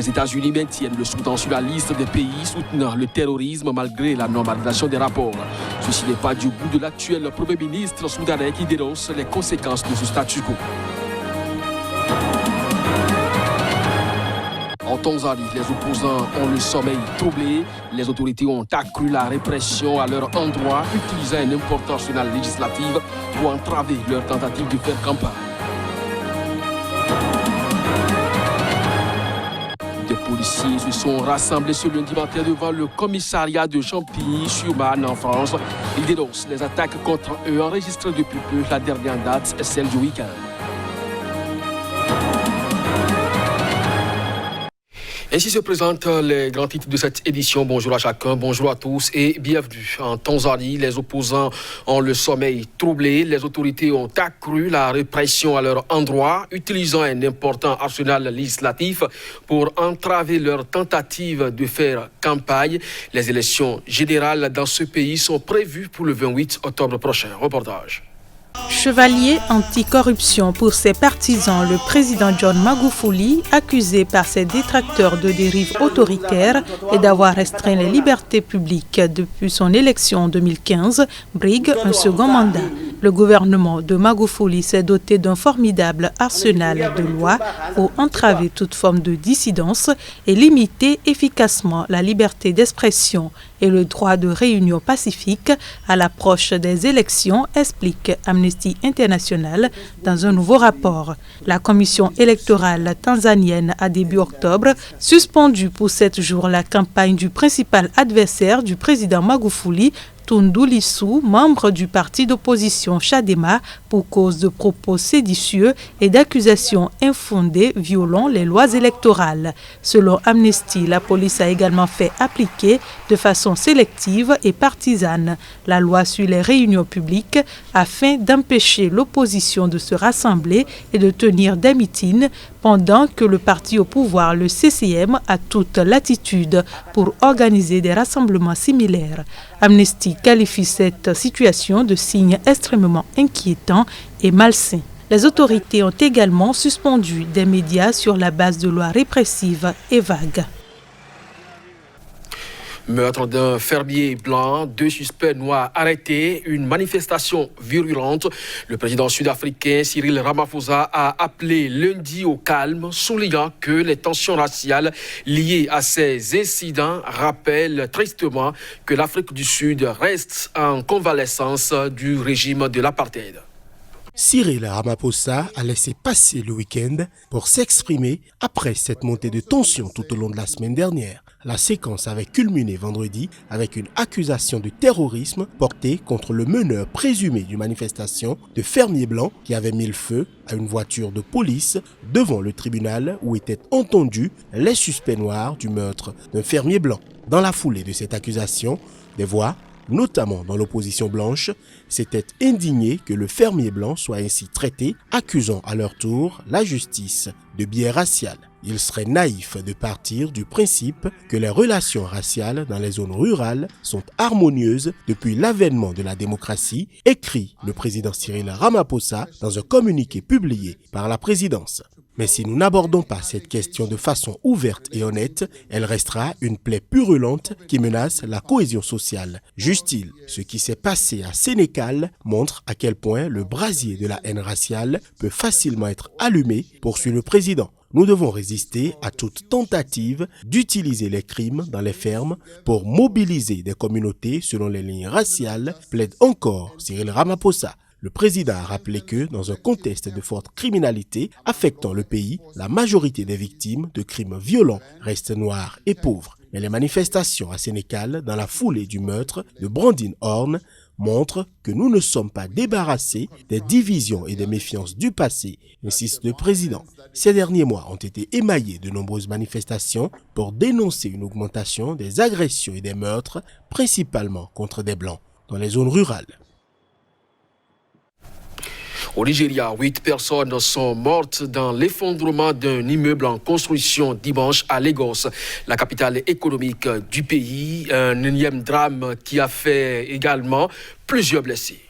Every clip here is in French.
Les États-Unis maintiennent le Soudan sur la liste des pays soutenant le terrorisme malgré la normalisation des rapports. Ceci n'est pas du goût de l'actuel Premier ministre soudanais qui dénonce les conséquences de ce statu quo. En Tanzanie, les opposants ont le sommeil troublé. Les autorités ont accru la répression à leur endroit, utilisant un important arsenal législatif pour entraver leur tentative de faire campagne. Des policiers se sont rassemblés ce lundi matin devant le commissariat de Champigny-sur-Marne en France. Ils dénoncent les attaques contre eux enregistrées depuis peu. La dernière date est celle du week-end. Ainsi se présentent les grands titres de cette édition. Bonjour à chacun, bonjour à tous et bienvenue. En Tanzanie, les opposants ont le sommeil troublé. Les autorités ont accru la répression à leur endroit, utilisant un important arsenal législatif pour entraver leur tentative de faire campagne. Les élections générales dans ce pays sont prévues pour le 28 octobre prochain. Reportage. Chevalier anticorruption pour ses partisans, le président John Magufuli, accusé par ses détracteurs de dérive autoritaire et d'avoir restreint les libertés publiques depuis son élection en 2015, brigue un second mandat. Le gouvernement de Magufuli s'est doté d'un formidable arsenal de lois pour entraver toute forme de dissidence et limiter efficacement la liberté d'expression et le droit de réunion pacifique à l'approche des élections, explique Amnesty International dans un nouveau rapport. La commission électorale tanzanienne a début octobre suspendu pour 7 jours la campagne du principal adversaire du président Magufuli, Tundu Lissu, membre du parti d'opposition Chadema, pour cause de propos séditieux et d'accusations infondées violant les lois électorales. Selon Amnesty, la police a également fait appliquer de façon sélective et partisane la loi sur les réunions publiques afin d'empêcher l'opposition de se rassembler et de tenir des meetings pendant que le parti au pouvoir, le CCM, a toute latitude pour organiser des rassemblements similaires. Amnesty qualifie cette situation de signe extrêmement inquiétant et malsain. Les autorités ont également suspendu des médias sur la base de lois répressives et vagues. Meurtre d'un fermier blanc, 2 suspects noirs arrêtés, une manifestation virulente. Le président sud-africain Cyril Ramaphosa a appelé lundi au calme, soulignant que les tensions raciales liées à ces incidents rappellent tristement que l'Afrique du Sud reste en convalescence du régime de l'apartheid. Cyril Ramaphosa a laissé passer le week-end pour s'exprimer après cette montée de tension tout au long de la semaine dernière. La séquence avait culminé vendredi avec une accusation de terrorisme portée contre le meneur présumé d'une manifestation de fermiers blancs qui avait mis le feu à une voiture de police devant le tribunal où étaient entendus les suspects noirs du meurtre d'un fermier blanc. Dans la foulée de cette accusation, des voix, notamment dans l'opposition blanche, s'étaient indignées que le fermier blanc soit ainsi traité, accusant à leur tour la justice de biais racial. Il serait naïf de partir du principe que les relations raciales dans les zones rurales sont harmonieuses depuis l'avènement de la démocratie, écrit le président Cyril Ramaphosa dans un communiqué publié par la présidence. Mais si nous n'abordons pas cette question de façon ouverte et honnête, elle restera une plaie purulente qui menace la cohésion sociale. Juste-il, ce qui s'est passé à Sénégal montre à quel point le brasier de la haine raciale peut facilement être allumé, poursuit le président. Nous devons résister à toute tentative d'utiliser les crimes dans les fermes pour mobiliser des communautés selon les lignes raciales, plaide encore Cyril Ramaphosa. Le président a rappelé que, dans un contexte de forte criminalité affectant le pays, la majorité des victimes de crimes violents restent noires et pauvres. Mais les manifestations à Sénégal, dans la foulée du meurtre de Brandine Horn, montrent que nous ne sommes pas débarrassés des divisions et des méfiances du passé, insiste le président. Ces derniers mois ont été émaillés de nombreuses manifestations pour dénoncer une augmentation des agressions et des meurtres, principalement contre des Blancs, dans les zones rurales. Au Nigeria, 8 personnes sont mortes dans l'effondrement d'un immeuble en construction dimanche à Lagos, la capitale économique du pays. Un énième drame qui a fait également plusieurs blessés.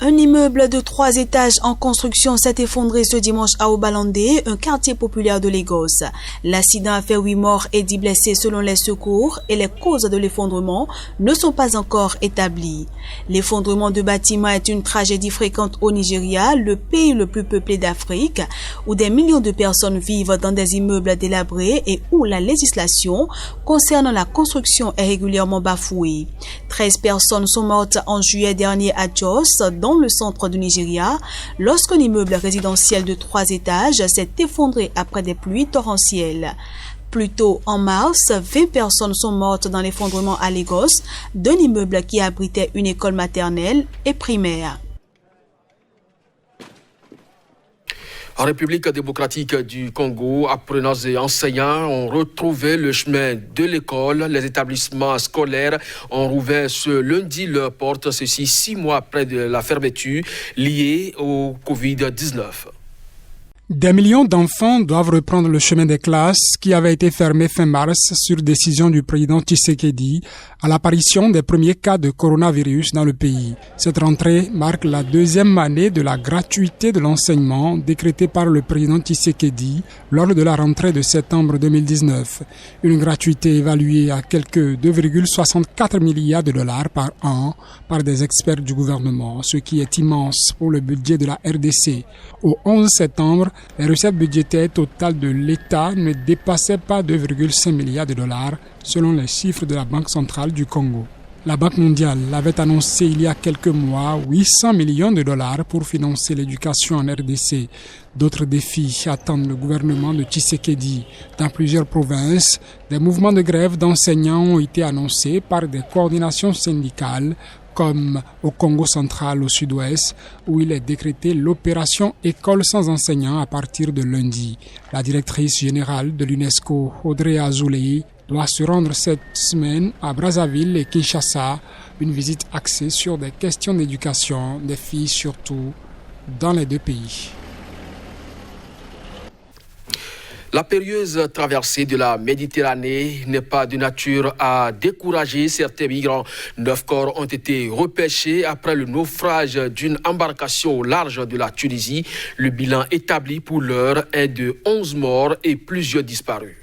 Un immeuble de 3 étages en construction s'est effondré ce dimanche à Obalande, un quartier populaire de Lagos. L'accident a fait 8 morts et 10 blessés selon les secours et les causes de l'effondrement ne sont pas encore établies. L'effondrement de bâtiments est une tragédie fréquente au Nigeria, le pays le plus peuplé d'Afrique, où des millions de personnes vivent dans des immeubles délabrés et où la législation concernant la construction est régulièrement bafouée. 13 personnes sont mortes en juillet dernier à Jos, dans le centre du Nigeria, lorsqu'un immeuble résidentiel de 3 étages s'est effondré après des pluies torrentielles. Plus tôt, en mars, 20 personnes sont mortes dans l'effondrement à Lagos d'un immeuble qui abritait une école maternelle et primaire. En République démocratique du Congo, apprenants et enseignants ont retrouvé le chemin de l'école. Les établissements scolaires ont rouvert ce lundi leurs portes, ceci 6 mois après de la fermeture liée au Covid-19. Des millions d'enfants doivent reprendre le chemin des classes qui avait été fermé fin mars sur décision du président Tshisekedi à l'apparition des premiers cas de coronavirus dans le pays. Cette rentrée marque la 2e année de la gratuité de l'enseignement décrétée par le président Tshisekedi lors de la rentrée de septembre 2019. Une gratuité évaluée à quelques 2,64 milliards de dollars par an par des experts du gouvernement, ce qui est immense pour le budget de la RDC. Au 11 septembre, les recettes budgétaires totales de l'État ne dépassaient pas 2,5 milliards de dollars selon les chiffres de la Banque centrale du Congo. La Banque mondiale avait annoncé il y a quelques mois 800 millions de dollars pour financer l'éducation en RDC. D'autres défis attendent le gouvernement de Tshisekedi. Dans plusieurs provinces, des mouvements de grève d'enseignants ont été annoncés par des coordinations syndicales comme au Congo central au sud-ouest, où il est décrété l'opération École sans enseignants à partir de lundi. La directrice générale de l'UNESCO, Audrey Azoulay, doit se rendre cette semaine à Brazzaville et Kinshasa, une visite axée sur des questions d'éducation, des filles surtout, dans les 2 pays. La périlleuse traversée de la Méditerranée n'est pas de nature à décourager certains migrants. 9 corps ont été repêchés après le naufrage d'une embarcation au large de la Tunisie. Le bilan établi pour l'heure est de 11 morts et plusieurs disparus.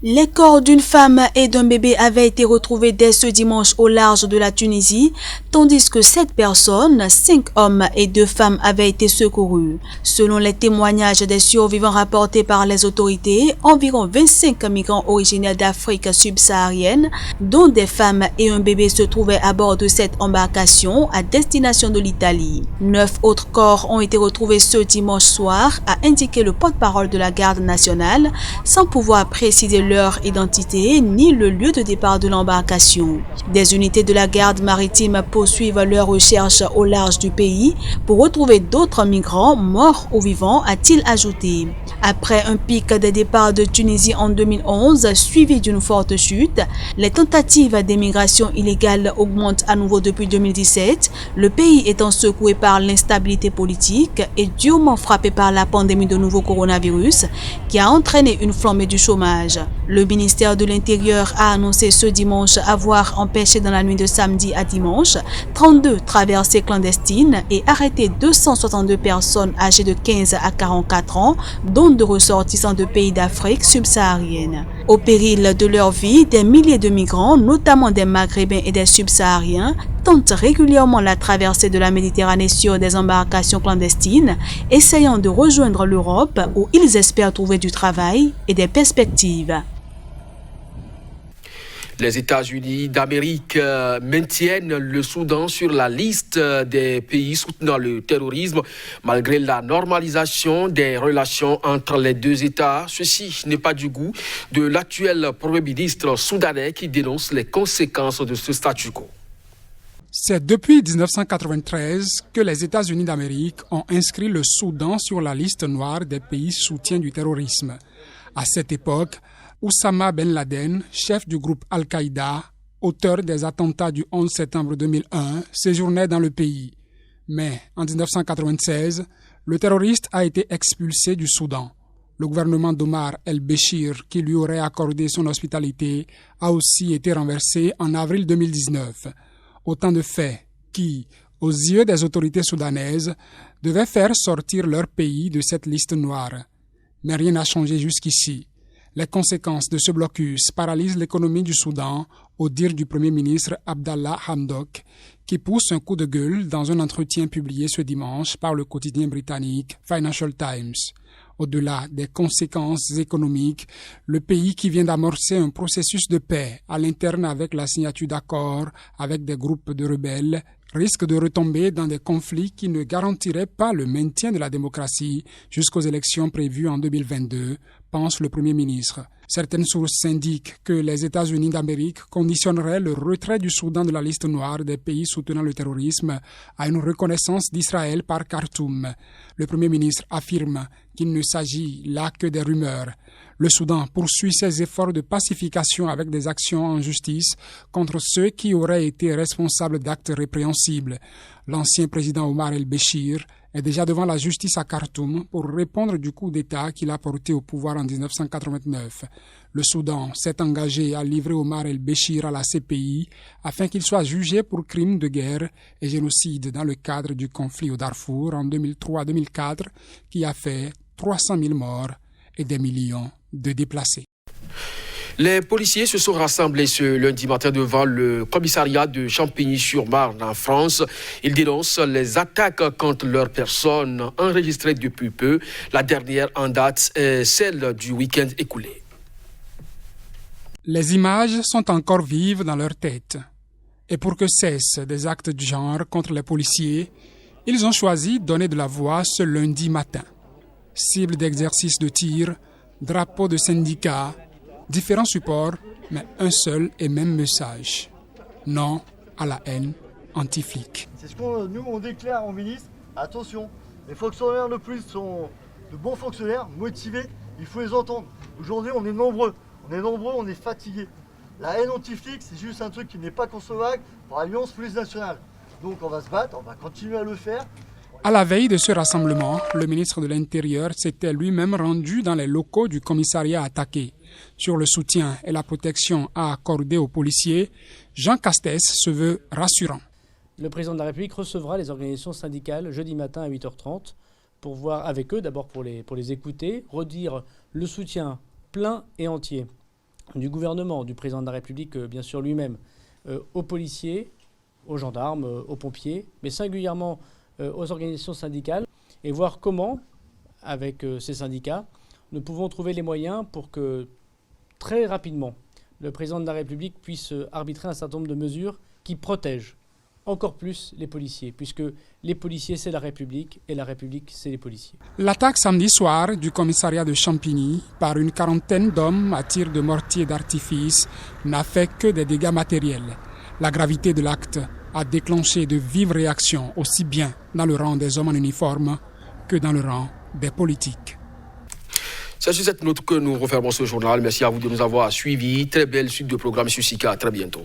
Les corps d'une femme et d'un bébé avaient été retrouvés dès ce dimanche au large de la Tunisie, tandis que 7 personnes, 5 hommes et 2 femmes avaient été secourus. Selon les témoignages des survivants rapportés par les autorités, environ 25 migrants originaires d'Afrique subsaharienne, dont des femmes et un bébé se trouvaient à bord de cette embarcation à destination de l'Italie. 9 autres corps ont été retrouvés ce dimanche soir, a indiqué le porte-parole de la garde nationale, sans pouvoir préciser leur identité ni le lieu de départ de l'embarcation. Des unités de la garde maritime poursuivent leurs recherches au large du pays pour retrouver d'autres migrants morts ou vivants, a-t-il ajouté. Après un pic des départs de Tunisie en 2011 suivi d'une forte chute, les tentatives d'émigration illégale augmentent à nouveau depuis 2017, le pays étant secoué par l'instabilité politique et durement frappé par la pandémie de nouveau coronavirus qui a entraîné une flambée du chômage. Le ministère de l'Intérieur a annoncé ce dimanche avoir empêché dans la nuit de samedi à dimanche 32 traversées clandestines et arrêté 262 personnes âgées de 15 à 44 ans, dont 2 ressortissants de pays d'Afrique subsaharienne. Au péril de leur vie, des milliers de migrants, notamment des Maghrébins et des subsahariens, tentent régulièrement la traversée de la Méditerranée sur des embarcations clandestines, essayant de rejoindre l'Europe où ils espèrent trouver du travail et des perspectives. Les États-Unis d'Amérique maintiennent le Soudan sur la liste des pays soutenant le terrorisme malgré la normalisation des relations entre les 2 États. Ceci n'est pas du goût de l'actuel Premier ministre soudanais qui dénonce les conséquences de ce statu quo. C'est depuis 1993 que les États-Unis d'Amérique ont inscrit le Soudan sur la liste noire des pays soutiens du terrorisme. À cette époque, Oussama Ben Laden, chef du groupe Al-Qaïda, auteur des attentats du 11 septembre 2001, séjournait dans le pays. Mais en 1996, le terroriste a été expulsé du Soudan. Le gouvernement d'Omar el-Béchir, qui lui aurait accordé son hospitalité, a aussi été renversé en avril 2019. Autant de faits qui, aux yeux des autorités soudanaises, devaient faire sortir leur pays de cette liste noire. Mais rien n'a changé jusqu'ici. Les conséquences de ce blocus paralysent l'économie du Soudan, au dire du Premier ministre Abdallah Hamdok, qui pousse un coup de gueule dans un entretien publié ce dimanche par le quotidien britannique Financial Times. Au-delà des conséquences économiques, le pays qui vient d'amorcer un processus de paix à l'interne avec la signature d'accords avec des groupes de rebelles risque de retomber dans des conflits qui ne garantiraient pas le maintien de la démocratie jusqu'aux élections prévues en 2022, pense le Premier ministre. Certaines sources indiquent que les États-Unis d'Amérique conditionneraient le retrait du Soudan de la liste noire des pays soutenant le terrorisme à une reconnaissance d'Israël par Khartoum. Le Premier ministre affirme qu'il ne s'agit là que des rumeurs. Le Soudan poursuit ses efforts de pacification avec des actions en justice contre ceux qui auraient été responsables d'actes répréhensibles. L'ancien président Omar el-Béchir est déjà devant la justice à Khartoum pour répondre du coup d'État qu'il a porté au pouvoir en 1989. Le Soudan s'est engagé à livrer Omar el-Béchir à la CPI afin qu'il soit jugé pour crimes de guerre et génocide dans le cadre du conflit au Darfour en 2003-2004 qui a fait 300 000 morts et des millions de déplacés. Les policiers se sont rassemblés ce lundi matin devant le commissariat de Champigny-sur-Marne en France. Ils dénoncent les attaques contre leurs personnes enregistrées depuis peu. La dernière en date est celle du week-end écoulé. Les images sont encore vives dans leur tête. Et pour que cessent des actes du genre contre les policiers, ils ont choisi de donner de la voix ce lundi matin. Cible d'exercice de tir, drapeau de syndicats, différents supports, mais un seul et même message. Non à la haine anti-flic. C'est ce qu'on nous on déclare au ministre. Attention, les fonctionnaires de police sont de bons fonctionnaires, motivés, il faut les entendre. Aujourd'hui on est nombreux, on est fatigués. La haine anti-flic c'est juste un truc qui n'est pas concevable pour l'Alliance Police Nationale. Donc on va se battre, on va continuer à le faire. À la veille de ce rassemblement, le ministre de l'Intérieur s'était lui-même rendu dans les locaux du commissariat attaqué. Sur le soutien et la protection à accorder aux policiers, Jean Castex se veut rassurant. Le président de la République recevra les organisations syndicales jeudi matin à 8h30 pour voir avec eux, d'abord pour les écouter, redire le soutien plein et entier du gouvernement, du président de la République, bien sûr lui-même, aux policiers, aux gendarmes, aux pompiers, mais singulièrement aux organisations syndicales et voir comment, avec ces syndicats, nous pouvons trouver les moyens pour que très rapidement le président de la République puisse arbitrer un certain nombre de mesures qui protègent encore plus les policiers, puisque les policiers c'est la République et la République c'est les policiers. L'attaque samedi soir du commissariat de Champigny par une quarantaine d'hommes à tir de mortier d'artifice n'a fait que des dégâts matériels. La gravité de l'acte a déclenché de vives réactions aussi bien dans le rang des hommes en uniforme que dans le rang des politiques. C'est sur cette note que nous refermons ce journal. Merci à vous de nous avoir suivis. Très belle suite de programme sur SICA. À très bientôt.